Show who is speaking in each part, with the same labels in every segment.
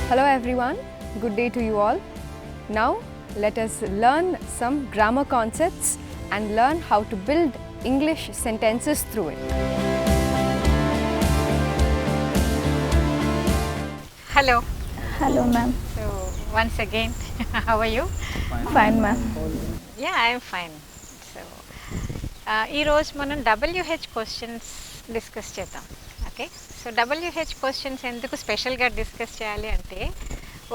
Speaker 1: Hello everyone, good day to you all. Now let us learn some grammar concepts and learn how to build English sentences through it.
Speaker 2: Hello.
Speaker 3: Hello ma'am.
Speaker 2: So once again, how are you?
Speaker 3: Fine ma'am.
Speaker 2: Yeah, I am fine. So ఈ రోజు మనం WH questions discuss చేద్దాం. Okay, so WH questions ఎందుకు స్పెషల్గా discuss చేయాలి అంటే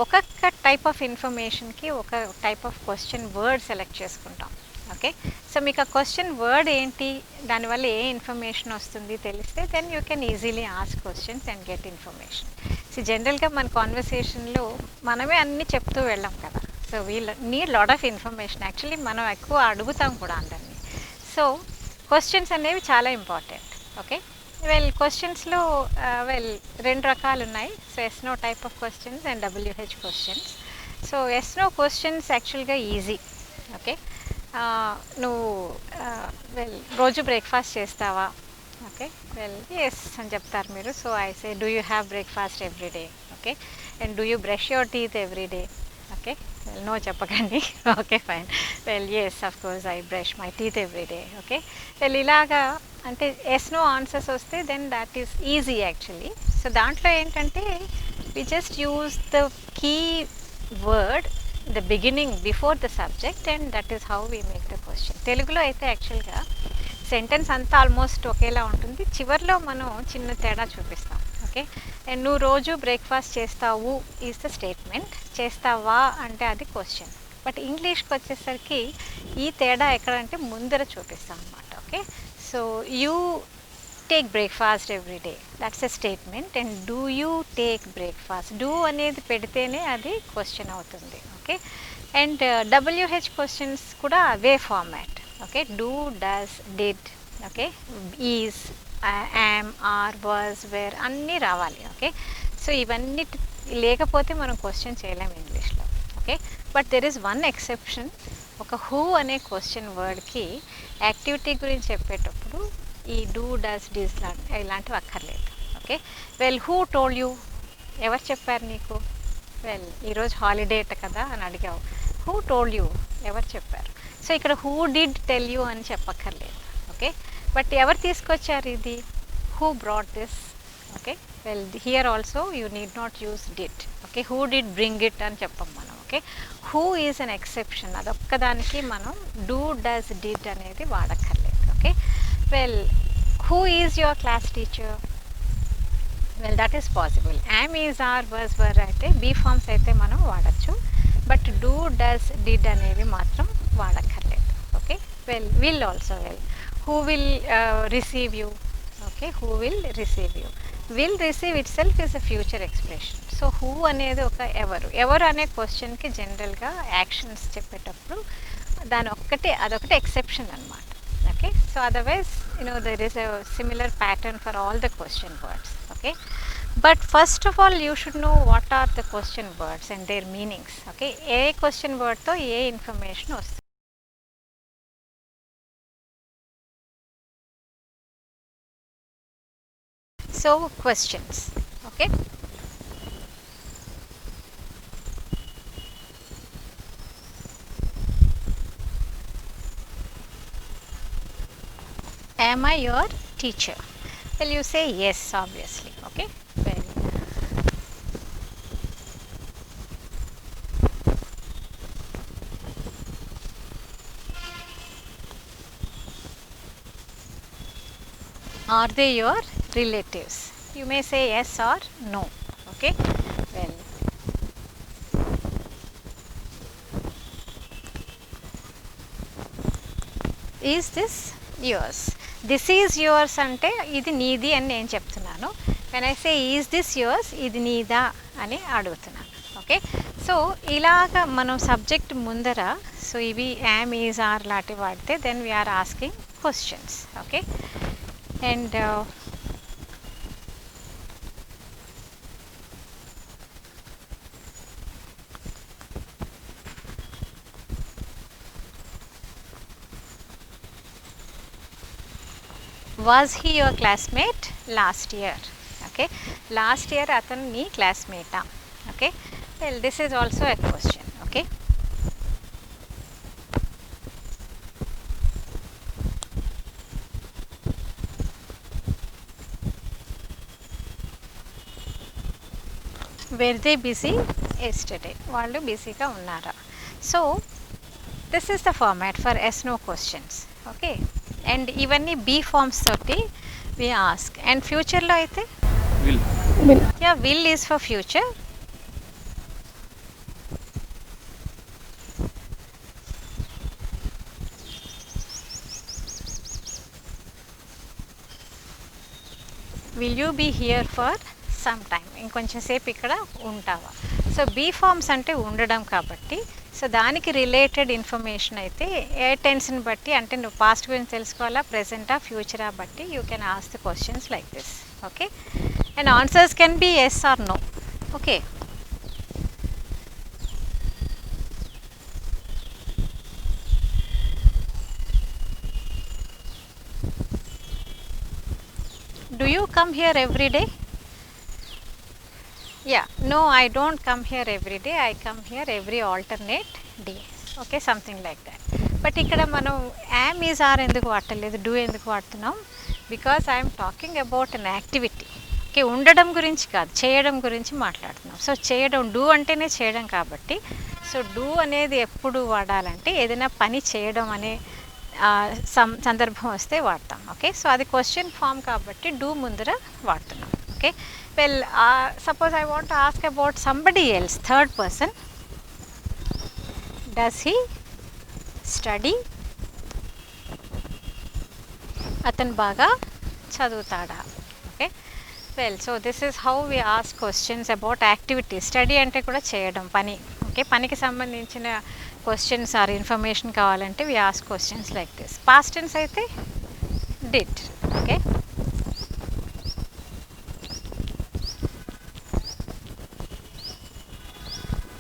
Speaker 2: ఒక్కొక్క type of ఇన్ఫర్మేషన్కి ఒక type of question word select చేసుకుంటాం. ఓకే, సో మీకు ఆ క్వశ్చన్ వర్డ్ ఏంటి, దానివల్ల ఏ ఇన్ఫర్మేషన్ వస్తుంది తెలిస్తే then you can easily ask questions and get information. So జనరల్గా మన కాన్వర్సేషన్లో మనమే అన్నీ చెప్తూ వెళ్ళాం కదా, so we need lot of information. Actually మనం ఎక్కువ అడుగుతాం కూడా అందరినీ. సో క్వశ్చన్స్ అనేవి చాలా ఇంపార్టెంట్. ఓకే, క్వశ్చన్స్లో రెండు రకాలు ఉన్నాయి. So yes no type of questions and WH questions. So yes no questions యాక్చువల్గా ఈజీ. ఓకే, నువ్వు రోజు బ్రేక్ఫాస్ట్ చేస్తావా? ఓకే, ఎస్ అని చెప్తారు మీరు. So I say do you have breakfast every day? Okay, and do you brush your teeth every day? Okay, no చెప్పకండి. Okay fine. Yes of course I brush my teeth every day. Okay, ఇలాగా అంటే yes no answers వస్తే then that is easy actually. So దాంట్లో ఏంటంటే we just use the key word the beginning before the subject and that is how we make the question. తెలుగులో అయితే యాక్చువల్గా sentence అంతా almost ఒకేలా ఉంటుంది, చివరిలో మనం చిన్న తేడా చూపిస్తాం. ఓకే, అండ్ నువ్వు రోజు బ్రేక్ఫాస్ట్ చేస్తావు ఈజ్ ద స్టేట్మెంట్, చేస్తావా అంటే అది క్వశ్చన్. బట్ ఇంగ్లీష్కి వచ్చేసరికి ఈ తేడా ఎక్కడంటే ముందర చూపిస్తాం అన్నమాట. Okay, so you take breakfast every day, that's a statement. And do you take breakfast, do అనేది పెడితేనే అది క్వశ్చన్ అవుతుంది. ఓకే, అండ్ WH క్వశ్చన్స్ కూడా అవే format. Okay, do, does, did, okay, is, am, are, was, were అన్నీ రావాలి. Okay, so ఇవన్నీ లేకపోతే మనం క్వశ్చన్ చేయలేము ఇంగ్లీష్లో. Okay, but there is one exception. ఒక హూ అనే క్వశ్చన్ వర్డ్కి యాక్టివిటీ గురించి చెప్పేటప్పుడు ఈ డూ, డస్, డిస్ ఇలాంటివి అక్కర్లేదు. ఓకే, హూ టోల్డ్ యూ, ఎవరు చెప్పారు నీకు? ఈరోజు హాలిడే అట కదా అని అడిగావు, హూ టోల్డ్ యూ, ఎవరు చెప్పారు? సో ఇక్కడ హూ డిడ్ టెల్ యూ అని చెప్పక్కర్లేదు. ఓకే, బట్ ఎవరు తీసుకొచ్చారు ఇది? Who brought this? Okay, here also you need not use did. Okay, who did bring it అని చెప్పం మనం. Okay, who is an exception, అదొక్కదానికి మనం డూ, డస్, డిడ్ అనేది వాడక్కర్లేదు. Okay, who is your class teacher? That is possible. Am, is, are, was, were అయితే be forms అయితే మనం వాడచ్చు, బట్ డూ, డస్, డిడ్ అనేవి మాత్రం వాడక్కర్లేదు. Okay, will also who will receive you? Okay, who will receive you? Will receive itself is a future expression. So who అనేది ఒక ఎవరు అనే క్వశ్చన్కి జనరల్గా యాక్షన్స్ చెప్పేటప్పుడు అదొకటి ఎక్సెప్షన్ అనమాట. Okay, so otherwise there is a similar pattern for all the question words. Okay, but first of all you should know what are the question words and their meanings. Okay, A question word తో ఏ information వస్తుంది. So questions. Okay, am I your teacher? You say yes, obviously. Okay, are they your relatives? You may say yes or no. Okay, is this yours? This is yours అంటే ఇది నీది అని నేను చెప్తున్నాను. When I say is this yours, ఇది నీదా అని అడుగుతున్నాను. ఓకే, సో ఇలాగా మనం సబ్జెక్ట్ ముందర సో ఇవి యామ్, ఈజ్, ఆర్ లాంటివి వాడితే then we are asking questions. Okay, and was he your classmate last year? Okay, last year అతను నీ క్లాస్మేటా? Okay, well, this is also a question. Okay, were they busy yesterday? వాళ్ళు బిజీగా ఉన్నారా? So this is the format for yes no questions. Okay, and ఇవన్నీ be forms తోటి we ask. And ఫ్యూచర్లో అయితే
Speaker 4: Will.
Speaker 3: Will.
Speaker 2: Yeah will is for future. Will you be here for some time, ఇంకొంచెం సేపు ఇక్కడ ఉంటావా? సో బీ ఫార్మ్స్ అంటే ఉండడం కాబట్టి, సో దానికి రిలేటెడ్ ఇన్ఫర్మేషన్ అయితే ఏ టెన్స్ని బట్టి, అంటే నువ్వు పాస్ట్ గురించి తెలుసుకోవాలా, ప్రెజెంటా, ఫ్యూచరా బట్టి you can ask the questions like this. Okay, and answers can be yes or no. Okay, do you come here every day? Yeah, no, I don't come here every day, I come here every alternate day. Okay, something like that. But ఇక్కడ మనం am, is, are ఎందుకు వాడలేదు, do ఎందుకు వాడుతున్నాం? Because I'm talking about an activity. Okay, ఉండడం గురించి కాదు, చేయడం గురించి మాట్లాడుతున్నాం. సో చేయడం, డూ అంటేనే చేయడం కాబట్టి, సో డూ అనేది ఎప్పుడు వాడాలంటే ఏదైనా పని చేయడం అనే సందర్భం వస్తే వాడతాం. ఓకే, సో అది క్వశ్చన్ ఫామ్ కాబట్టి డూ ముందర వాడుతున్నాం. Okay, well suppose I want to ask about somebody else, third person. Does he study? అతను బాగా చదువుతాడా? Okay, well, so this is how we ask questions about activity. Study అంటే కూడా చేయడం, పని. ఓకే, పనికి సంబంధించిన క్వశ్చన్స్ ఆర్ ఇన్ఫర్మేషన్ కావాలంటే we ask questions like this. Past tense అయితే did. Okay,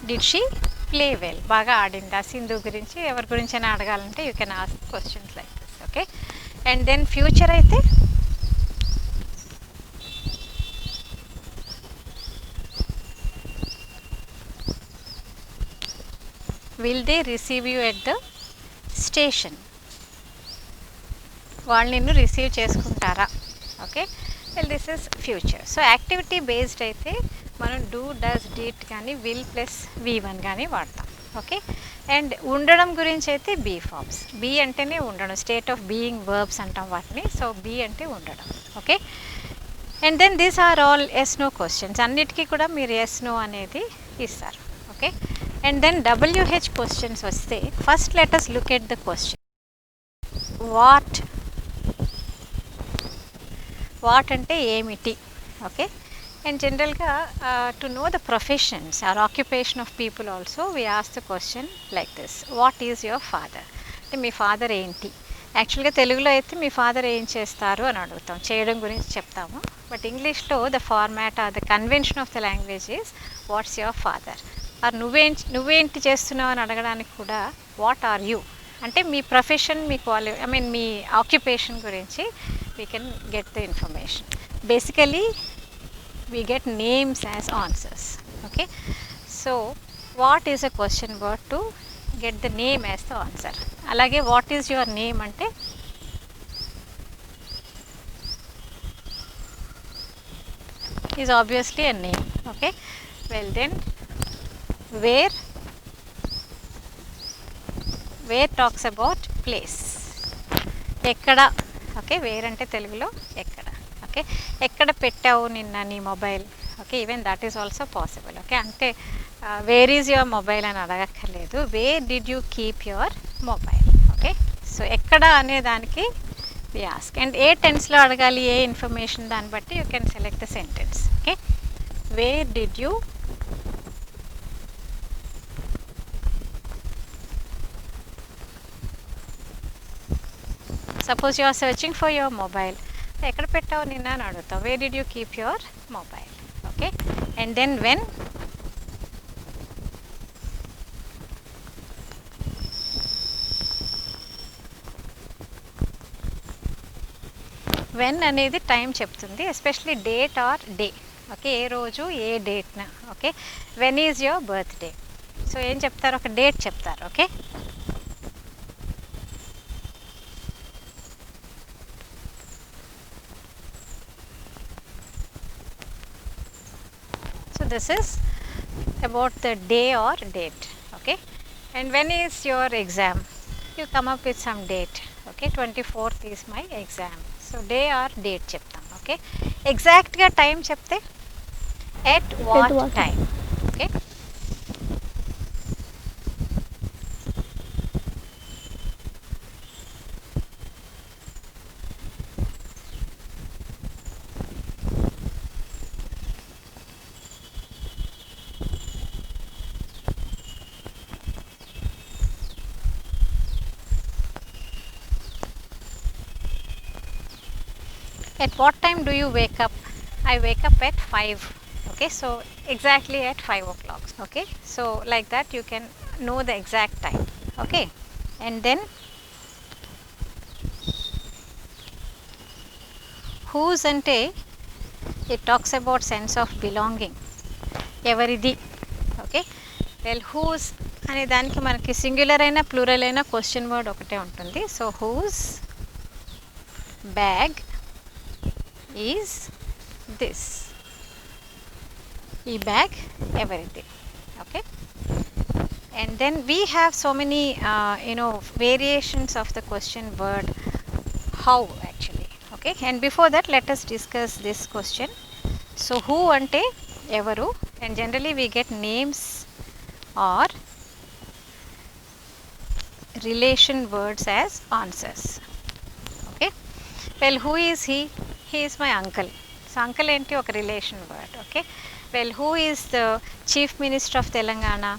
Speaker 2: did she play well? బాగా ఆడిందా? సింధు గురించి, ఎవరి గురించి అయినా అడగాలంటే you can ask questions like this. Okay, and then future అయితే will they receive you at the station? వాళ్ళు నిన్ను రిసీవ్ చేసుకుంటారా? Okay, well, this is future. So activity based అయితే మనం డూ, డస్, డిడ్ కానీ విల్ ప్లస్ V1 కానీ వాడతాం. Okay, and ఉండడం గురించి అయితే బీ ఫార్మ్స్. బీ అంటేనే ఉండడం, స్టేట్ ఆఫ్ బీయింగ్ వర్బ్స్ అంటాం వాటిని. సో బీ అంటే ఉండడం. Okay, and then these are all yes no questions. అన్నిటికీ కూడా మీరు ఎస్ నో అనేది ఇస్తారు. Okay, and then WH questions వస్తే first let us look at the question. What అంటే ఏమిటి? ఓకే, అండ్ జనరల్గా to know the professions or occupation of people also we ask the question like this. What is your father? అంటే మీ father ఏంటి? యాక్చువల్గా తెలుగులో అయితే మీ ఫాదర్ ఏం చేస్తారు అని అడుగుతాం, చేయడం గురించి చెప్తాము. బట్ ఇంగ్లీష్లో the format or the convention of the language is what's your father. Or నువ్వేంటి చేస్తున్నావు అని అడగడానికి కూడా వాట్ ఆర్ యూ అంటే మీ ప్రొఫెషన్, మీ మీ ఆక్యుపేషన్ గురించి we can get the information. Basically we get names as answers. Okay, so what is a question word to get the name as the answer. అలాగే వాట్ ఈజ్ యువర్ నేమ్ అంటే is obviously a name. Okay, well then where talks about place. ఎక్కడ? Okay, where అంటే తెలుగులో ఎక్కడ. Okay, ఎక్కడ పెట్టావు నిన్న నీ mobile? Okay, even that is also possible. Okay, అంటే వేర్ ఈజ్ యువర్ మొబైల్ అని అడగక్కర్లేదు, where did you keep your mobile. Okay, so ఎక్కడ అనే దానికి వి ఆస్క్. అండ్ ఏ టెన్స్లో అడగాలి, ఏ ఇన్ఫర్మేషన్, దాన్ని బట్టి you can select the sentence. Okay, where did you suppose you are searching for your mobile. ఎక్కడ పెట్టావు నిన్న అని అడుగుతావు, where did you keep your mobile. Okay, and then when అనేది టైం చెప్తుంది, especially date or day. Okay, ఏ రోజు ఏ డేట్న. Okay, when is your birthday. So ఏం చెప్తారు, ఒక డేట్ చెప్తారు. Okay, so this is about the day or date. Okay, and when is your exam, you come up with some date. Okay, 24th is my exam. So day or date చెప్తాం. Okay, ఎగ్జాక్ట్గా time చెప్తే at what time. Okay, at what time do you wake up? I wake up at 5. Okay, so exactly at 5 o'clock. Okay, so like that you can know the exact time. Okay, and then whose ante, it talks about sense of belonging. Evaridi. Okay, well, whose అనే దానికి మనకి singular అయినా plural అయినా question word ఒకటే ఉంటుంది. So whose bag is this? ఈ bag ఎవరిది? Okay, and then we have so many variations of the question word how actually. Okay, and before that let us discuss this question. So who ante evaru, and generally we get names or relation words as answers. Okay, well, who is he? He is my uncle. So uncle enti oka relation word. Okay, well, who is the chief minister of Telangana?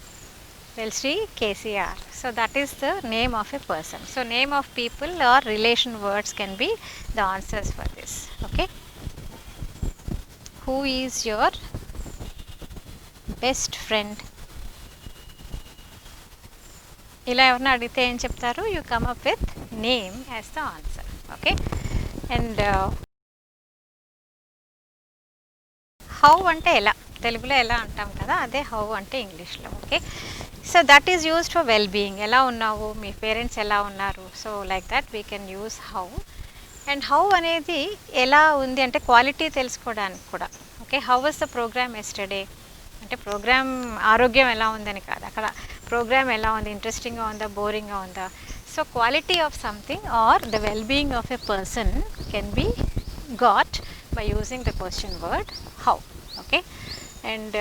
Speaker 2: Well, Sri KCR. So that is the name of a person. So name of people or relation words can be the answers for this. Okay, who is your best friend? ఇలా ఎవరిని అడిగితే ఏం చెప్తారు? You come up with name as the answer. Okay, and how అంటే ఎలా, తెలుగులో ఎలా అంటాం కదా, అదే హౌ అంటే ఇంగ్లీష్లో. Okay, so that is used for well being. ఎలా ఉన్నావు, మీ పేరెంట్స్ ఎలా ఉన్నారు, so like that we can use how. And how అనేది ఎలా ఉంది అంటే క్వాలిటీ తెలుసుకోవడానికి కూడా. Okay, how was the program yesterday అంటే ప్రోగ్రామ్ ఆరోగ్యం ఎలా ఉందని కాదు, అక్కడ ప్రోగ్రామ్ ఎలా ఉంది, ఇంట్రెస్టింగ్గా ఉందా, బోరింగ్గా ఉందా. So quality of something or the well being of a person can be got by using the question word how. Okay, and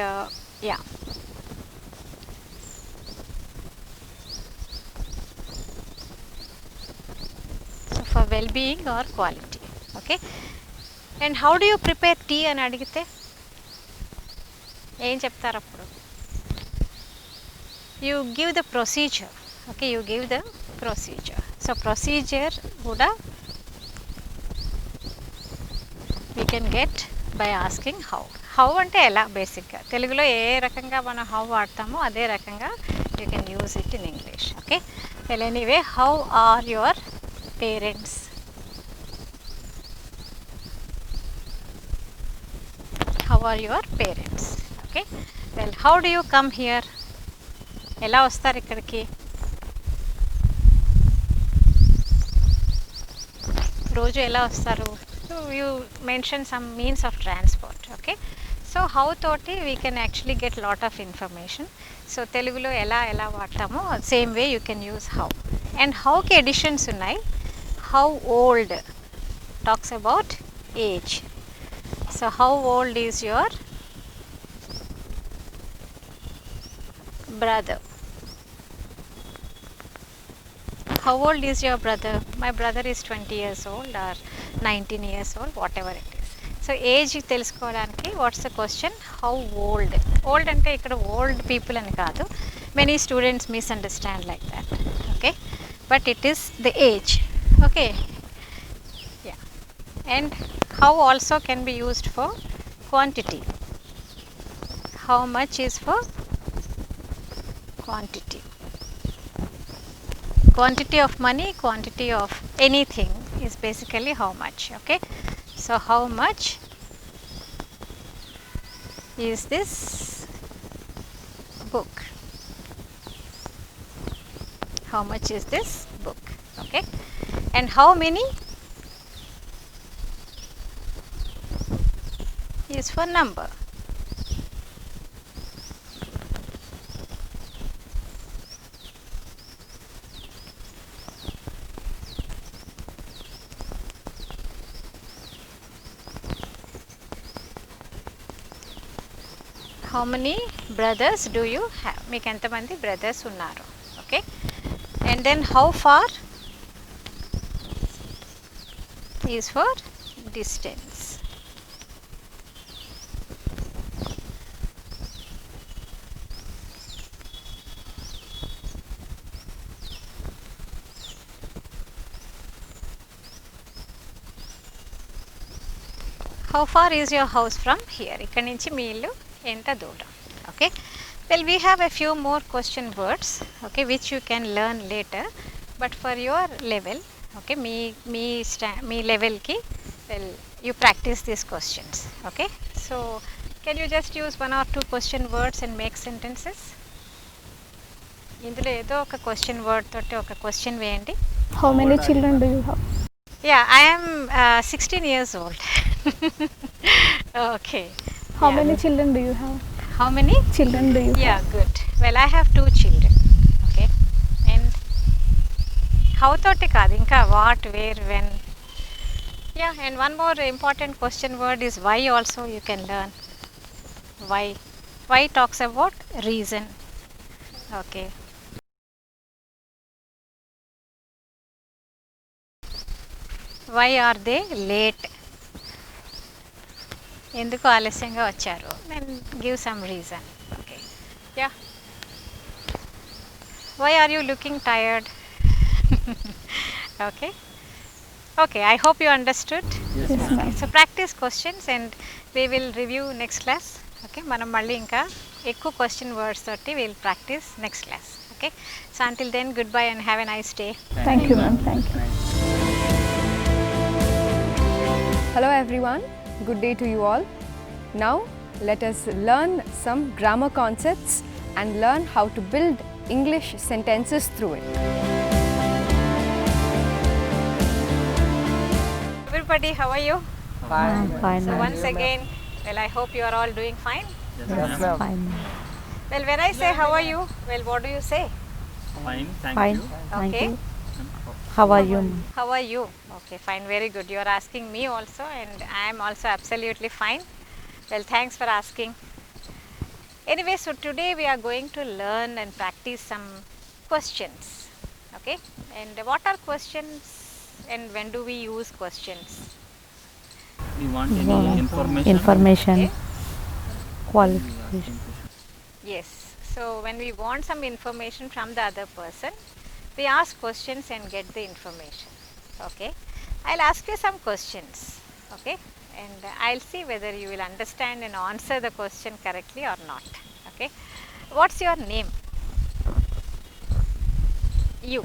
Speaker 2: yeah, so for well-being or quality. Okay, and how do you prepare tea అని అడిగితే ఏం చెప్తారు అప్పుడు? you give the procedure. Okay, you give the procedure. So procedure కూడా we can get by asking how. How అంటే ఎలా, బేసిక్గా తెలుగులో ఏ రకంగా మనం హౌ వాడతామో అదే రకంగా you can use it in English. Okay, well, anyway, how are your parents? How are your parents? Okay, well, how do you come here? ఎలా వస్తారు ఇక్కడికి? రోజు ఎలా వస్తారు? So you mention some means of transport. Okay, so how toti we can actually get lot of information. So telugulo ela vaadtamo same way you can use how. And how ki additions unnai. How old talks about age. So how old is your brother? How old is your brother? My brother is 20 years old or 19 years old, whatever it is. So age తెలుసుకోవడానికి what's the question? How old. Old అంటే ఇక్కడ old people అని కాదు, many students misunderstand like that. Okay, but it is the age. Okay, yeah, and how also can be used for quantity. How much is for quantity. Quantity of money, quantity of anything is basically how much. Okay, so how much is this book? How much is this book? Okay, and how many is for number. How many brothers do you have? మీకు ఎంతమంది brothers ఉన్నారు? Okay, and then how far is for distance. How far is your house from here? ఇక్కడ నుంచి మీ ఇల్లు ఎంత దూరం? Okay, well, we have a few more question words, okay, which you can learn later, but for your level, okay, me level ki, well, you practice these questions. Okay, so can you just use one or two question words and make sentences? ఇందులో ఏదో ఒక question word తోటి ఒక question వేయండి.
Speaker 3: How many children do you have?
Speaker 2: Yeah, I am 16 years old. Okay.
Speaker 3: How
Speaker 2: Yeah.
Speaker 3: many children do you have?
Speaker 2: How many?
Speaker 3: Children do you
Speaker 2: Yeah,
Speaker 3: have?
Speaker 2: good. Well, I have 2 children. Okay, and how తోటి కాదు, ఇంకా what, where, when. Yeah, and one more important question word is why. Also you can learn why. Why talks about reason. Okay, why are they late? ఎందుకు ఆలస్యంగా వచ్చారు? Then give some reason. Okay, yeah. Why are you looking tired? Okay, okay, I hope you understood.
Speaker 3: Yes, ma'am.
Speaker 2: So practice questions and we will review next class. Okay, మనం మళ్ళీ ఇంకా ఎక్కువ question words తోటి we'll practice next class. Okay, so until then, goodbye and have a nice day.
Speaker 3: Thank you, ma'am. Thank you.
Speaker 1: Hello everyone, good day to you all. Now let us learn some grammar concepts and learn how to build English sentences through it.
Speaker 2: Everybody, how are you?
Speaker 3: Fine. Fine,
Speaker 2: So
Speaker 3: ma'am.
Speaker 2: once again, well, I hope you are all doing fine.
Speaker 3: Yes, ma'am. Fine.
Speaker 2: Well, when I say how are you, well, what do you say?
Speaker 4: Fine, thank
Speaker 3: Fine.
Speaker 4: you.
Speaker 3: Thank
Speaker 2: Okay.
Speaker 3: you. How are you?
Speaker 2: How are you? Okay, fine, very good. You are asking me also, and I am also absolutely fine. Well, thanks for asking. Anyway, so today we are going to learn and practice some questions. Okay, and what are questions and when do we use questions?
Speaker 4: You want any information?
Speaker 3: Information.
Speaker 2: Okay.
Speaker 3: Qualification.
Speaker 2: Yes, so when we want some information from the other person, we ask questions and get the information. Okay, I'll ask you some questions. Okay, and I'll see whether you will understand and answer the question correctly or not. Okay, what's your name? You.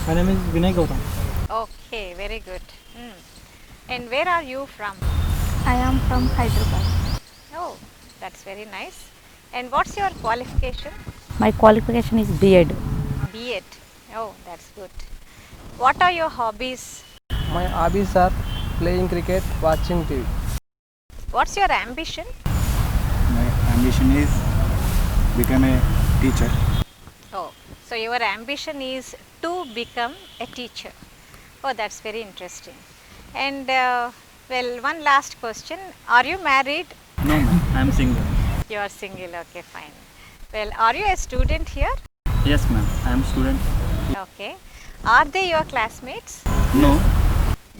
Speaker 5: My name is Vinay Gautam.
Speaker 2: Okay, very good. And where are you from?
Speaker 3: I am from Hyderabad.
Speaker 2: Oh, that's very nice. And what's your qualification?
Speaker 3: My qualification is B.Ed.
Speaker 2: B.Ed. Oh, that's good. What are your hobbies?
Speaker 5: My hobbies are playing cricket, watching TV.
Speaker 2: What's your ambition?
Speaker 6: My ambition is become a teacher.
Speaker 2: Oh, so your ambition is to become a teacher. Oh, that's very interesting. And well, one last question. Are you married?
Speaker 4: No, ma'am, I am single.
Speaker 2: You are single. Okay, fine. Well, are you a student here?
Speaker 4: Yes, ma'am, I am student.
Speaker 2: Okay. Are they your classmates?
Speaker 4: No,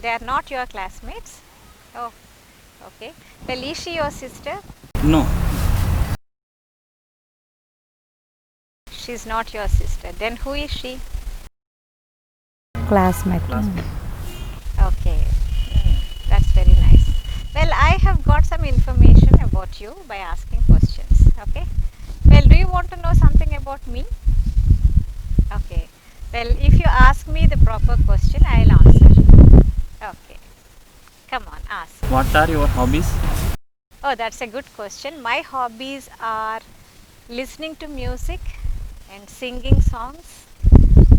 Speaker 2: They are not your classmates. Oh, okay. Well, is she your sister?
Speaker 4: no,
Speaker 2: She's not your sister. Then who is she?
Speaker 3: Classmate.
Speaker 4: classmate.
Speaker 2: Okay, that's very nice. Well, I have got some information about you by asking questions. Okay. Well, do you want to know something about me? Okay. Well, if you ask me the proper question, I'll answer. Okay. Come on, ask.
Speaker 4: What are your hobbies?
Speaker 2: Oh, that's a good question. My hobbies are listening to music and singing songs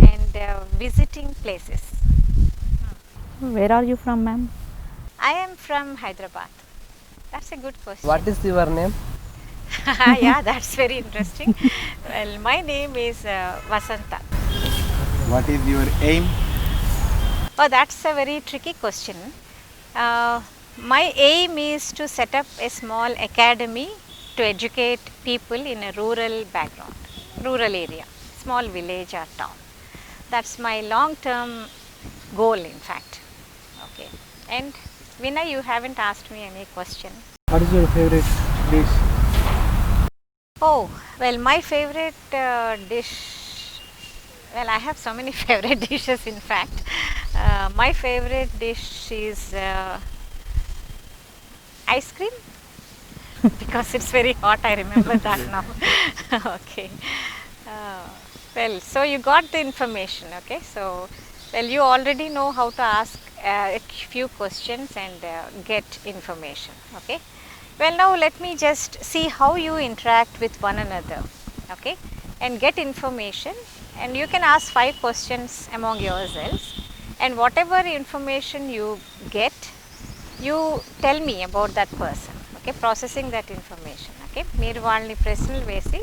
Speaker 2: and visiting places.
Speaker 3: Where are you from, ma'am?
Speaker 2: I am from Hyderabad. That's a good question.
Speaker 5: What is your name?
Speaker 2: Yeah, that's very interesting. Well, my name is Vasanta.
Speaker 6: What is your aim?
Speaker 2: Oh, that's a very tricky question. My aim is to set up a small academy to educate people in a rural background, rural area, small village or town. That's my long-term goal, in fact. Okay. And Vinay, you haven't asked me any question.
Speaker 5: What is your favorite dish?
Speaker 2: Oh, well, my favorite dish, well, I have so many favorite dishes, in fact. My favorite dish is ice cream because it's very hot. I remember that now. Okay. Well, so you got the information. Okay. So, well, you already know how to ask a few questions and get information. Okay. Well, now let me just see how you interact with one another. Okay. And get information, and you can ask 5 questions among yourselves, and whatever information you get, you tell me about that person. Okay, processing that information. Okay, మీరు వాళ్ళని ప్రశ్నలు వేసి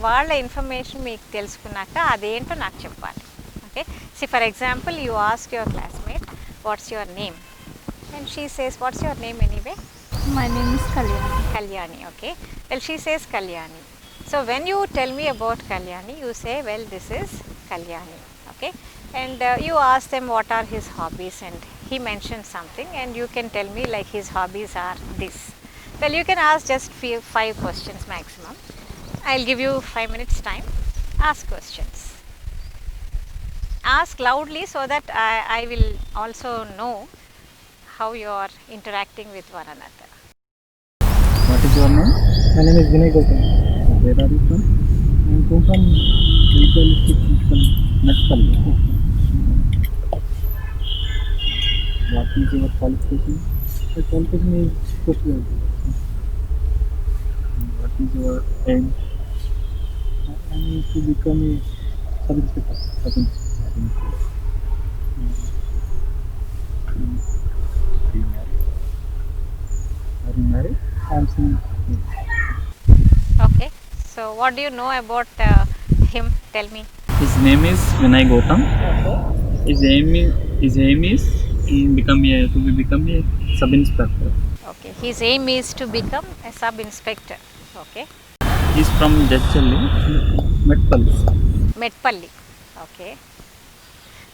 Speaker 2: వాళ్ళ information మీకు తెలుసుకున్నాక అదేంటో నాకు చెప్పాలి. Okay, see for example, you ask your classmate, what's your name? And she says, what's your name anyway?
Speaker 3: My name is Kalyani.
Speaker 2: Kalyani. Okay, well, she says Kalyani. So when you tell me about Kalyani, you say, well, this is Kalyani. Okay, and you ask them what are his hobbies, and he mentions something, and you can tell me like his hobbies are this. Well, you can ask just 5 questions maximum. I'll give you 5 minutes time. Ask questions. Ask loudly so that I will also know how you are interacting with one another.
Speaker 6: What is your name?
Speaker 5: My name is Vinay Gautam.
Speaker 6: Where are you from?
Speaker 5: I am from Medical Institution, Medpalli.
Speaker 6: What is your qualification?
Speaker 5: My qualification is social.
Speaker 6: What is your aim?
Speaker 5: I need to become a sub-inspector.
Speaker 6: Are you married?
Speaker 5: I am single.
Speaker 2: Okay, so what do you know about him? Tell me.
Speaker 4: His name is Vinay Gautam. His aim is to become a sub inspector.
Speaker 2: Okay, his aim is to become a sub inspector. Okay,
Speaker 4: He's from Jadchalli, Medpalli.
Speaker 2: Medpalli. Okay,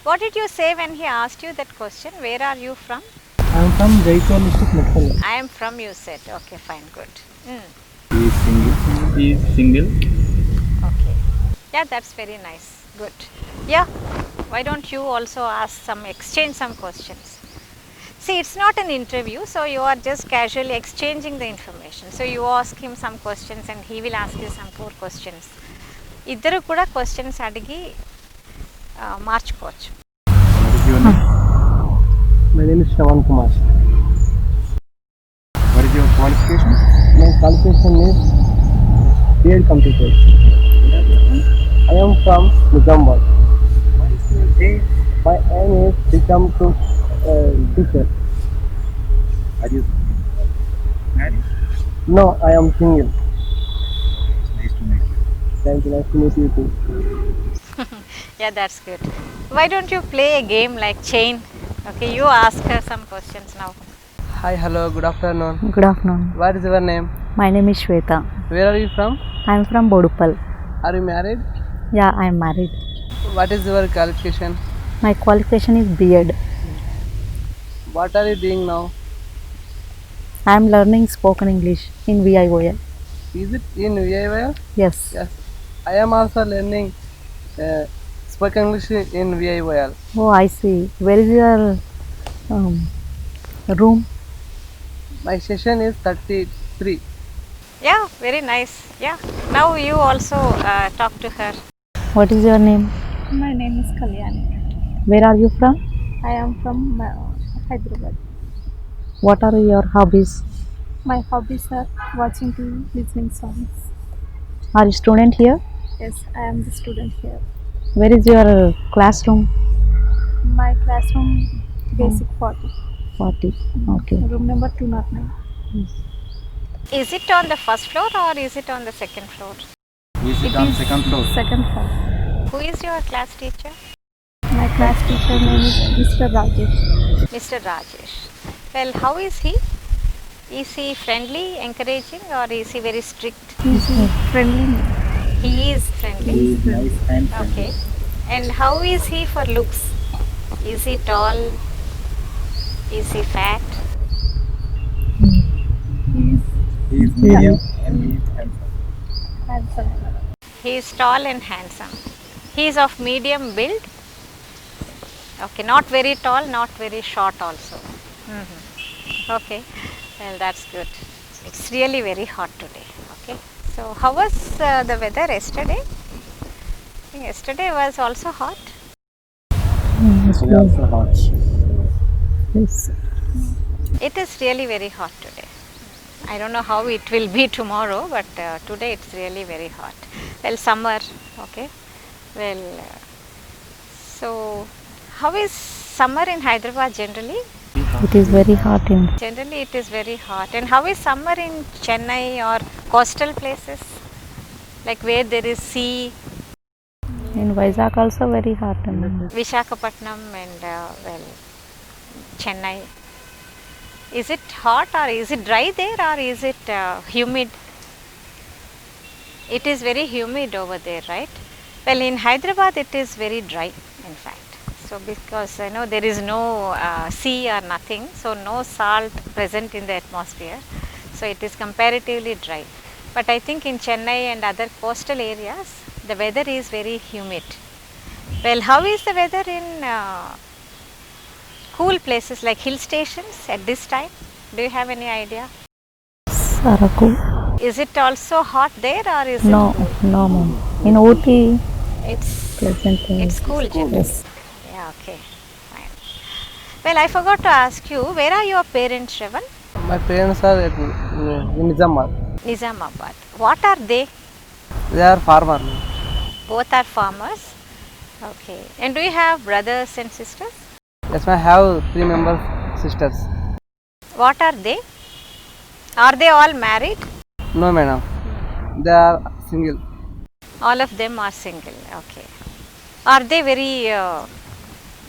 Speaker 2: what did you say when he asked you that question? Where are you from?
Speaker 5: I am from Jaipur district, Medpalli.
Speaker 2: I am from, you said. Okay, fine, good.
Speaker 6: He is single.
Speaker 4: He is single.
Speaker 2: Okay, yeah, that's very nice. Good. Yeah, why don't you also exchange some questions? See, it's not an interview, so you are just casually exchanging the information. So you ask him some questions and he will ask you some 4 questions. ఇద్దరు కూడా questions అడిగి మార్చుకోవచ్చు.
Speaker 6: What is your name?
Speaker 5: My name is Shravan Kumar.
Speaker 6: What is your qualification?
Speaker 5: My qualification is B.Ed completed. I am from Nizamabad.
Speaker 6: What is your aim?
Speaker 5: My aim is become to teacher.
Speaker 6: Are you married?
Speaker 5: No, I am single.
Speaker 6: Nice to meet you.
Speaker 5: Thank you. Nice to meet you too.
Speaker 2: Yeah, that's good. Why don't you play a game like chain? Okay, you ask her some questions now.
Speaker 5: Hi, hello, good afternoon.
Speaker 3: Good afternoon.
Speaker 5: What is your name?
Speaker 3: My name is Shweta.
Speaker 5: Where are you from?
Speaker 3: I am from Bodupal.
Speaker 5: Are you married?
Speaker 3: Yeah, I am married.
Speaker 5: What is your qualification?
Speaker 3: My qualification is B.Ed.
Speaker 5: What are you doing now?
Speaker 3: I am learning spoken English in VIOL.
Speaker 5: Is it in VIVL?
Speaker 3: Yes.
Speaker 5: Yes. I am also learning spoken English in VIVL.
Speaker 3: Oh, I see. Where is your room?
Speaker 5: My session is 33.
Speaker 2: Yeah, very nice. Yeah, now you also talk to her.
Speaker 3: What is your name?
Speaker 7: My name is Kalyani.
Speaker 3: Where are you from?
Speaker 7: I am from Hyderabad.
Speaker 3: What are your hobbies?
Speaker 7: My hobbies are watching TV, listening songs.
Speaker 3: Are you student here?
Speaker 7: Yes, I am the student here.
Speaker 3: Where is your classroom?
Speaker 7: My classroom basic 40,
Speaker 3: 40. Okay.
Speaker 7: room number 209.
Speaker 2: Is it on the first floor or is it on the second floor?
Speaker 6: We sit on second floor.
Speaker 7: Second floor.
Speaker 2: Who is your class teacher?
Speaker 7: My class teacher name is Mr. Rajesh.
Speaker 2: Mr. Rajesh. Well, how is he? Is he friendly, encouraging, or is he very strict?
Speaker 7: He is friendly.
Speaker 2: He is friendly.
Speaker 6: He is nice and friendly.
Speaker 2: Okay. And how is he for looks? Is he tall? Is he fat?
Speaker 6: He is medium and he is handsome.
Speaker 7: Handsome.
Speaker 2: He is tall and handsome. He is of medium build. Okay, not very tall, not very short also. Okay, well that's good. It's really very hot today. Okay, so how was the weather yesterday? I think yesterday was also hot.
Speaker 3: It's
Speaker 6: He is also hot.
Speaker 3: Yes.
Speaker 2: It is really very hot today. I don't know how it will be tomorrow, but today it's really very hot. Well, summer, okay. Well, so how is summer in Hyderabad generally?
Speaker 3: It is very hot in.
Speaker 2: Generally, it is very hot. And how is summer in Chennai or coastal places, like where there is sea,
Speaker 3: In Vizag also very hot.
Speaker 2: Visakhapatnam and well, Chennai? Is it hot or is it dry there or is it humid? It is very humid over there, right? Well, in Hyderabad it is very dry, in fact. So because I know there is no sea or nothing, so no salt present in the atmosphere, so it is comparatively dry. But I think in Chennai and other coastal areas, the weather is very humid. Well, how is the weather in cool places like hill stations at this time? Do you have any idea?
Speaker 3: Saraku.
Speaker 2: Is it also hot there or is
Speaker 3: No,
Speaker 2: it cool?
Speaker 3: no ma'am. In Ooty,
Speaker 2: It's
Speaker 3: pleasant.
Speaker 2: it's cool generally.
Speaker 3: Yes.
Speaker 2: Yeah, okay, fine. Well, I forgot to ask you, where are your parents, Shravan?
Speaker 5: My parents are in Nizamabad.
Speaker 2: Nizamabad. What are they?
Speaker 5: They are farmers.
Speaker 2: Both are farmers. Okay. And do you have brothers and sisters?
Speaker 5: Yes, I have 3 members sisters.
Speaker 2: What are they? Are they all married?
Speaker 5: No, madam. They are single.
Speaker 2: All of them are single. Okay. Are they very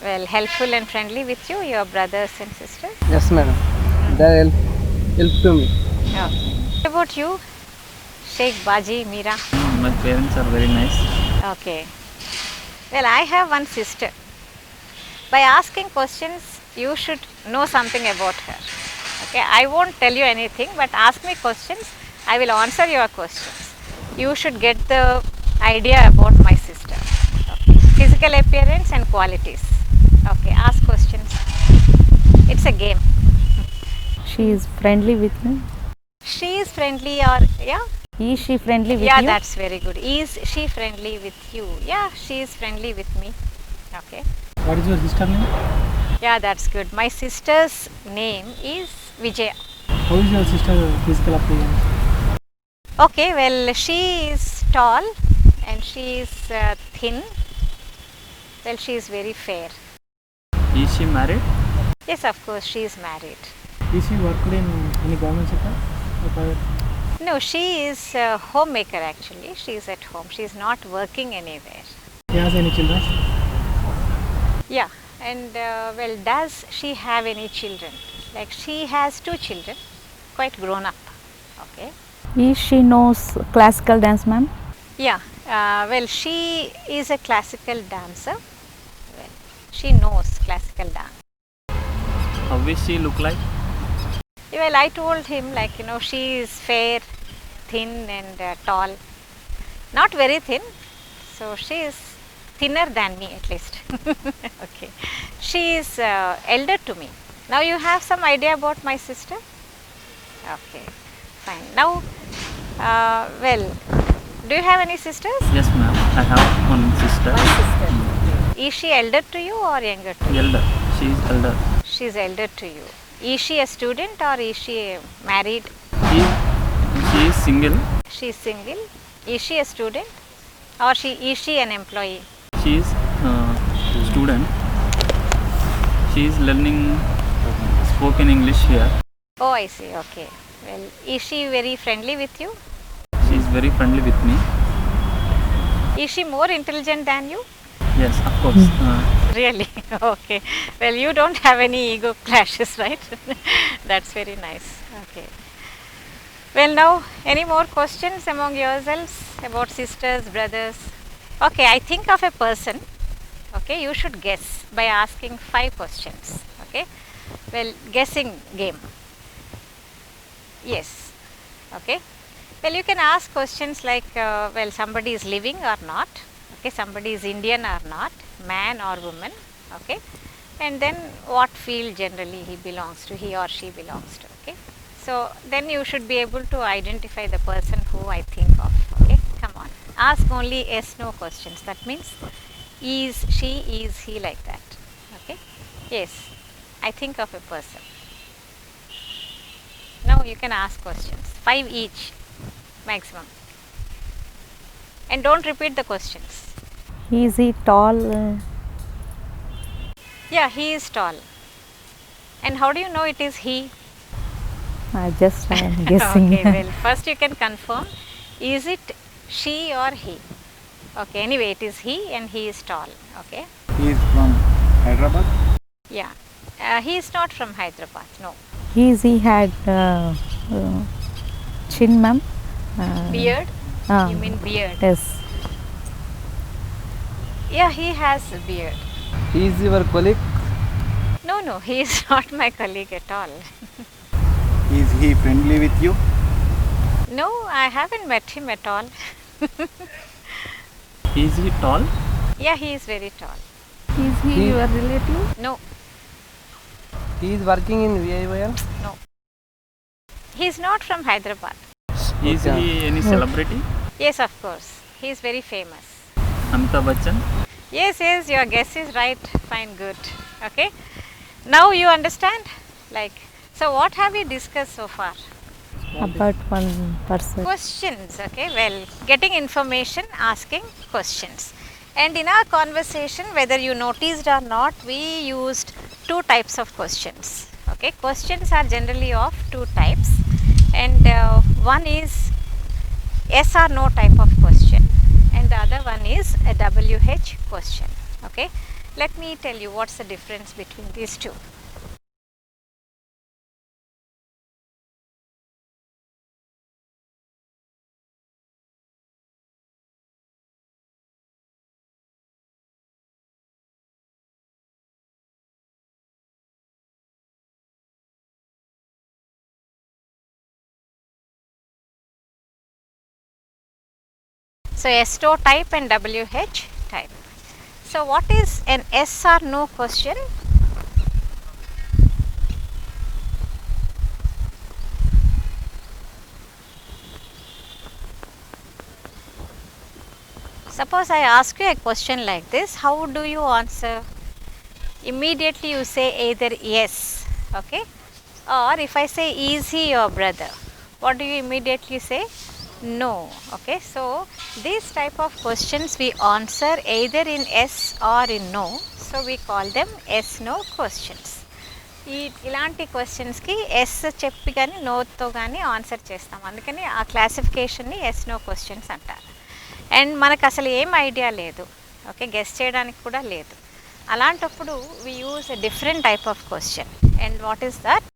Speaker 2: well helpful and friendly with you, your brothers and sisters?
Speaker 5: Yes, madam. They help to me.
Speaker 2: Okay. What about you, Sheikh Baji, Meera?
Speaker 4: My parents are very nice.
Speaker 2: Okay. Well, I have one sister. By asking questions, you should know something about her. Okay, I won't tell you anything, but ask me questions. I will answer your questions. You should get the idea about my sister. Okay. Physical appearance and qualities. Okay, ask questions. It's a game.
Speaker 3: She is friendly with me.
Speaker 2: She is friendly or yeah?
Speaker 3: Is she friendly with
Speaker 2: Yeah,
Speaker 3: you?
Speaker 2: that's very good. Is she friendly with you? Yeah, she is friendly with me. Okay.
Speaker 8: What is your sister name?
Speaker 2: Yeah, that's good. My sister's name is Vijaya.
Speaker 8: How is your sister physical appearance?
Speaker 2: Okay, well, she is tall and she is thin. Well, she is very fair.
Speaker 4: Is she married?
Speaker 2: Yes, of course, she is married.
Speaker 8: Is she worked in any government sector or private?
Speaker 2: No, she is a homemaker actually. She is at home. She is not working anywhere.
Speaker 8: She has any children?
Speaker 2: Yeah, and well, does she have any children? Like she has 2 children, quite grown up. Okay.
Speaker 3: Is she knows classical dance, ma'am?
Speaker 2: Yeah, well, she is a classical dancer. Well, she knows classical dance.
Speaker 4: How will she look like?
Speaker 2: Well, I told him like, she is fair, thin and tall. Not very thin, so she is thinner than me at least. Okay. She is elder to me. Now you have some idea about my sister? Okay, fine. Now, well, do you have any sisters?
Speaker 4: Yes, ma'am. I have one sister.
Speaker 2: Is she elder to you or younger to you?
Speaker 4: Elder. She is elder.
Speaker 2: She is elder to you. Is she a student or is she married?
Speaker 4: She is single.
Speaker 2: She is single. Is she a student or is she an employee?
Speaker 4: She is student. She is learning spoken English here.
Speaker 2: Oh, I see. Okay. Well, is she very friendly with you?
Speaker 4: She is very friendly with me.
Speaker 2: Is she more intelligent than you?
Speaker 4: Yes, of course.
Speaker 2: Really? Okay. Well, you don't have any ego clashes, right? That's very nice. Okay. Well, now, any more questions among yourselves about sisters, brothers? Okay, I think of a person. Okay, you should guess by asking 5 questions. Okay. Well, guessing game. Yes. Okay. Well, you can ask questions like, well, somebody is living or not. Okay, somebody is Indian or not, man or woman. Okay, and then what field generally he or she belongs to. Okay, so then you should be able to identify the person who I think of. Okay, come on, ask only yes no questions. That means is she, is he, like that. Okay, yes, I think of a person. Now you can ask questions, 5 each maximum, and don't repeat the questions.
Speaker 3: Is he tall?
Speaker 2: Yeah, he is tall. And how do you know it is he?
Speaker 3: I am guessing.
Speaker 2: Okay, well, first you can confirm, is it she or he? Okay, anyway, it is he and he is tall. Okay,
Speaker 6: He is from Hyderabad.
Speaker 2: yeah. He is not from Hyderabad, no.
Speaker 3: He had chin, ma'am.
Speaker 2: Beard?
Speaker 3: Ah,
Speaker 2: You mean beard?
Speaker 3: yes.
Speaker 2: Yeah, he has a beard.
Speaker 5: He is your colleague?
Speaker 2: No, no, he is not my colleague at all.
Speaker 6: Is he friendly with you?
Speaker 2: No, I haven't met him at all.
Speaker 4: Is he tall?
Speaker 2: Yeah, he is very tall.
Speaker 7: Is he
Speaker 5: He-
Speaker 7: your relative?
Speaker 2: No,
Speaker 5: He is working in VIVL?
Speaker 2: he is not from Hyderabad.
Speaker 4: Is
Speaker 5: Okay.
Speaker 4: he any celebrity?
Speaker 2: Yes, of course. He is very famous.
Speaker 4: Amitabh Bachchan?
Speaker 2: Yes, yes, your guess is right. Fine, good. Okay. Now you understand? Like, so what have we discussed so far?
Speaker 3: About one person.
Speaker 2: Questions, okay. Well, getting information, asking questions. And in our conversation, whether you noticed or not, we used 2 types of questions. Okay, questions are generally of 2 types, and one is yes or no type of question, and the other one is a WH question. Okay, let me tell you what's the difference between these 2. So yes no type and WH type. So what is an yes or no question? Suppose I ask you a question like this, how do you answer? Immediately you say either yes, okay, or if I say is he your brother, what do you immediately say? No. Okay, so these type of questions we answer either in yes or in no, so we call them yes no questions. ఇలాంటి క్వశ్చన్స్కి yes చెప్పి కానీ నోతో కానీ answer చేస్తాం, అందుకని ఆ క్లాసిఫికేషన్ని yes no questions అంటారు. And మనకు అసలు ఏం ఐడియా లేదు, ఓకే, గెస్ చేయడానికి కూడా లేదు. అలాంటప్పుడు we use a different type of question. And what is that?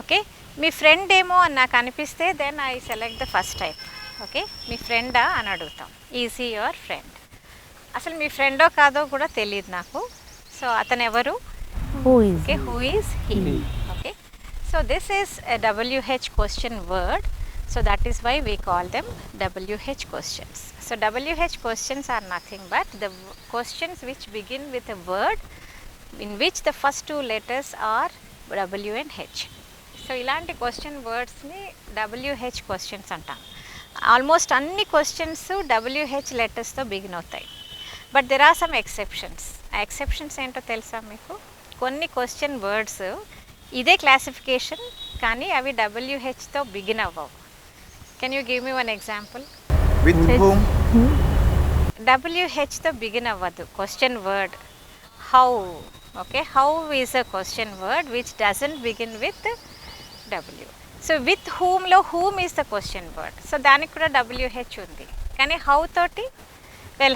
Speaker 2: Okay, మీ ఫ్రెండ్ ఏమో అని నాకు అనిపిస్తే then I select the first type. Okay, మీ ఫ్రెండా అని అడుగుతాం, ఈజ్ హీ యువర్ ఫ్రెండ్. అసలు మీ ఫ్రెండో కాదో కూడా తెలియదు నాకు, సో అతను ఎవరు?
Speaker 3: Who is
Speaker 2: Okay, who is he? Okay, so this is a WH question word, so that is why we call them WH questions. So WH questions are nothing but the questions which begin with a word in which the first 2 letters are W and H. So ఇలాంటి question వర్డ్స్ని WH questions అంటాం. Almost అన్ని questions WH లెటర్స్తో begin అవుతాయి, but there are some exceptions. ఆ exceptions ఏంటో తెలుసా మీకు? కొన్ని క్వశ్చన్ వర్డ్స్ ఇదే క్లాసిఫికేషన్ కానీ అవి WHతో బిగిన్ అవ్వవు. Can you give me one example?
Speaker 6: With whom?
Speaker 2: WHతో బిగిన్ అవ్వదు question word. How, okay, how is a question word which doesn't begin with W. So with హూమ్లో whom is the question word, so దానికి కూడా WH ఉంది. కానీ how తోటి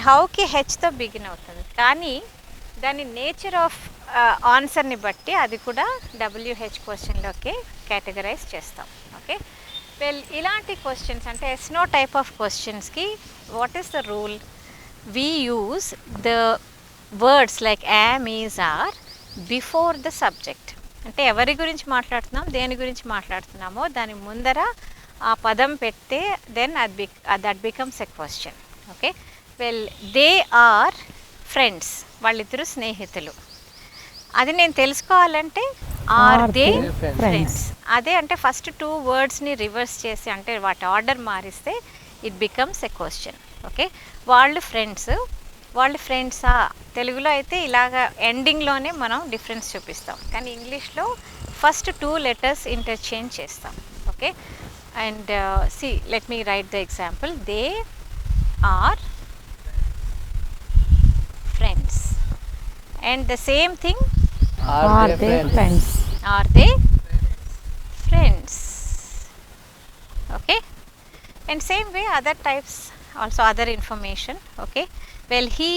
Speaker 2: హౌకి హెచ్తో begin అవుతుంది, కానీ దాని నేచర్ ఆఫ్ ఆన్సర్ని బట్టి అది కూడా WH క్వశ్చన్లోకి కేటగరైజ్ చేస్తాం. ఓకే, ఇలాంటి క్వశ్చన్స్ అంటే ఎస్నో టైప్ ఆఫ్ క్వశ్చన్స్కి what is the rule? We use the words like yam, is, are before the subject. అంటే ఎవరి గురించి మాట్లాడుతున్నాం, దేని గురించి మాట్లాడుతున్నామో దాని ముందర ఆ పదం పెడితే then that becomes a question. Okay, they are friends, వాళ్ళిద్దరు స్నేహితులు. అది నేను తెలుసుకోవాలంటే ఆర్ దే ఫ్రెండ్స్. అదే అంటే ఫస్ట్ 2 వర్డ్స్ని రివర్స్ చేసి అంటే వాటి ఆర్డర్ మారిస్తే it becomes a question. Okay, వాళ్ళు ఫ్రెండ్సా? తెలుగులో అయితే ఇలాగ ఎండింగ్లోనే మనం డిఫరెన్స్ చూపిస్తాం, కానీ ఇంగ్లీష్లో ఫస్ట్ 2 లెటర్స్ ఇంటర్చేంజ్ చేస్తాం. Okay, and see let me write the example. They are friends, and the same thing,
Speaker 3: Are they friends?
Speaker 2: are they friends? Okay, and same way other types also, other information. Okay, he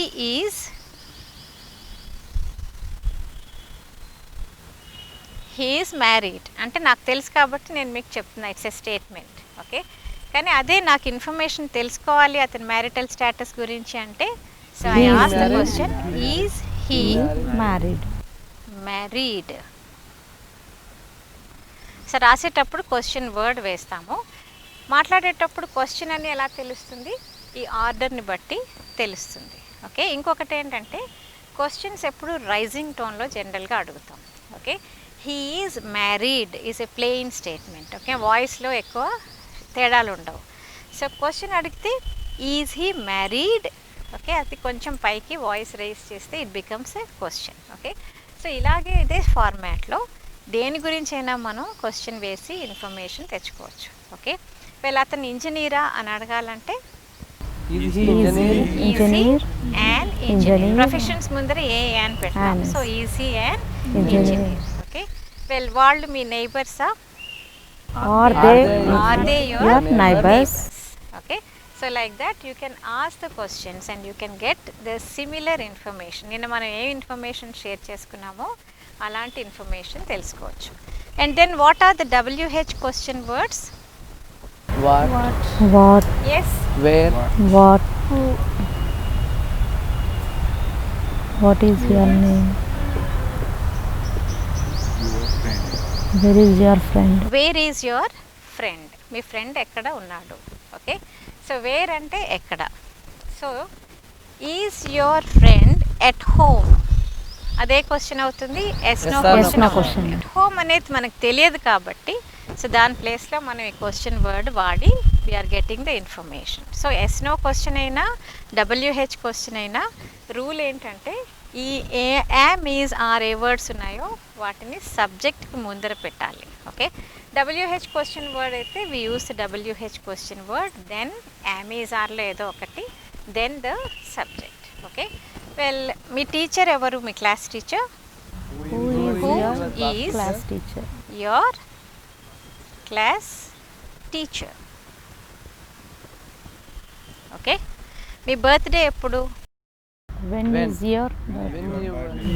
Speaker 2: is married అంటే నాకు తెలుసు కాబట్టి నేను మీకు చెప్తున్నా, it's a statement. Okay, కానీ అదే నాకు ఇన్ఫర్మేషన్ తెలుసుకోవాలి అతని మ్యారిటల్ స్టేటస్ గురించి అంటే, so I ask the question, is he married? So రాసేటప్పుడు క్వశ్చన్ వర్డ్ వేస్తాము, మాట్లాడేటప్పుడు క్వశ్చన్ అని ఎలా తెలుస్తుంది? ఈ ఆర్డర్ని బట్టి తెలుస్తుంది. ఓకే, ఇంకొకటి ఏంటంటే క్వశ్చన్స్ ఎప్పుడు రైజింగ్ టోన్లో జనరల్గా అడుగుతాం. Okay, he is married is a plain statement. Okay, వాయిస్లో ఎక్కువ తేడాలు ఉండవు. సో క్వశ్చన్ అడిగితే ఈజ్ హీ మ్యారీడ్, ఓకే, అది కొంచెం పైకి వాయిస్ రైజ్ చేస్తే it becomes a question. Okay, so ఇలాగే ఇదే ఫార్మాట్లో దేని గురించి అయినా మనం క్వశ్చన్ వేసి ఇన్ఫర్మేషన్ తెచ్చుకోవచ్చు. ఓకే, అతను ఇంజనీరా అని అడగాలంటే ఈజీ అండ్ ఇంజనీర్, ప్రొఫెషన్స్ ముందర ఏ అని పెట్టాం, so easy and engineer. Okay, వాళ్ళు మీ నైబర్సా?
Speaker 3: Are they your neighbors?
Speaker 2: Okay, so like that you can ask the questions and you can get the similar information. నిన్న మనం ఏ ఇన్ఫర్మేషన్ షేర్ చేసుకున్నామో అలాంటి information తెలుసుకోవచ్చు. And then what are the WH question words?
Speaker 5: What?
Speaker 2: Yes.
Speaker 5: Where?
Speaker 3: What? What is your name? Where is your friend?
Speaker 2: Where is your friend? Me friend ఎక్కడ ఉన్నాడు? Okay, so where అంటే ఎక్కడ. So is your friend at home, అదే question అవుతుంది. ఎస్నో question. At home అనేది మనకు తెలియదు కాబట్టి సో దాని ప్లేస్లో మనం ఈ క్వశ్చన్ వర్డ్ వాడి we are getting the information. So yes no question అయినా WH క్వశ్చన్ అయినా రూల్ ఏంటంటే ఈ యామ్, ఈజ్, ఆర్ ఏ వర్డ్స్ ఉన్నాయో వాటిని సబ్జెక్ట్కి ముందర పెట్టాలి. ఓకే, WH క్వశ్చన్ వర్డ్ అయితే we use WH question word, then am, is, ఆర్లో ఏదో ఒకటి, దెన్ ద సబ్జెక్ట్. ఓకే, మీ టీచర్ ఎవరు? మీ class teacher.
Speaker 3: Who is class teacher?
Speaker 2: Your class teacher. Okay, మీ బర్త్డే ఎప్పుడు?
Speaker 3: When is your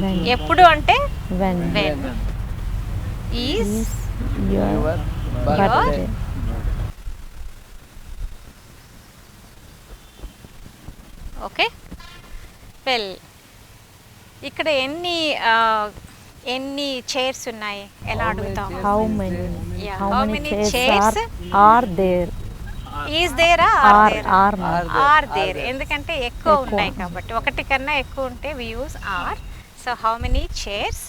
Speaker 5: When?
Speaker 2: ఎప్పుడు అంటే
Speaker 3: when
Speaker 2: is
Speaker 3: your
Speaker 5: Birthday.
Speaker 2: Okay, ఇక్కడ ఎన్ని చైర్స్ ఉన్నాయి ఎలా అడుగుతాం?
Speaker 3: how many
Speaker 2: Yeah,
Speaker 3: how
Speaker 2: how
Speaker 3: many
Speaker 2: many
Speaker 3: chairs
Speaker 2: chairs
Speaker 3: are there?
Speaker 2: Is there a are there, ఎందుకంటే ఎక్కువ
Speaker 3: ఎక్కువ.
Speaker 2: ఉన్నాయి కాబట్టి, ఒకటి కన్నా ఎక్కువ ఉంటే we use are. So how many chairs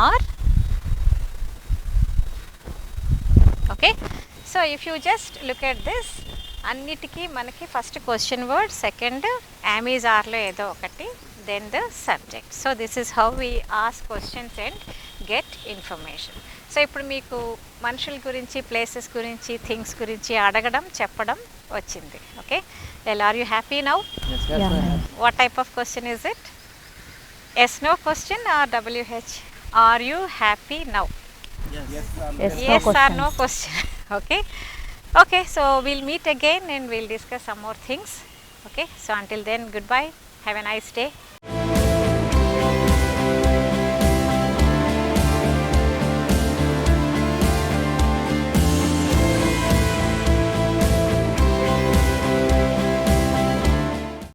Speaker 2: are. Okay, so if you just look at this, అన్నిటికీ మనకి first question word, second am is ఆర్లో ఏదో ఒకటి, then the subject. So this is how we ask questions and get information. So ఇప్పుడు మీకు మనుషుల గురించి, places గురించి, థింగ్స్ గురించి అడగడం, చెప్పడం వచ్చింది. Okay, well are you happy now?
Speaker 3: Yeah.
Speaker 2: What type of question is it? Yes no question or WH? Are you happy now?
Speaker 3: Yes,
Speaker 2: Yes
Speaker 3: no
Speaker 2: or no
Speaker 3: questions.
Speaker 2: question. Okay. Okay, so we'll meet again and we'll discuss some more things. Okay, so until then, goodbye. Have a nice day.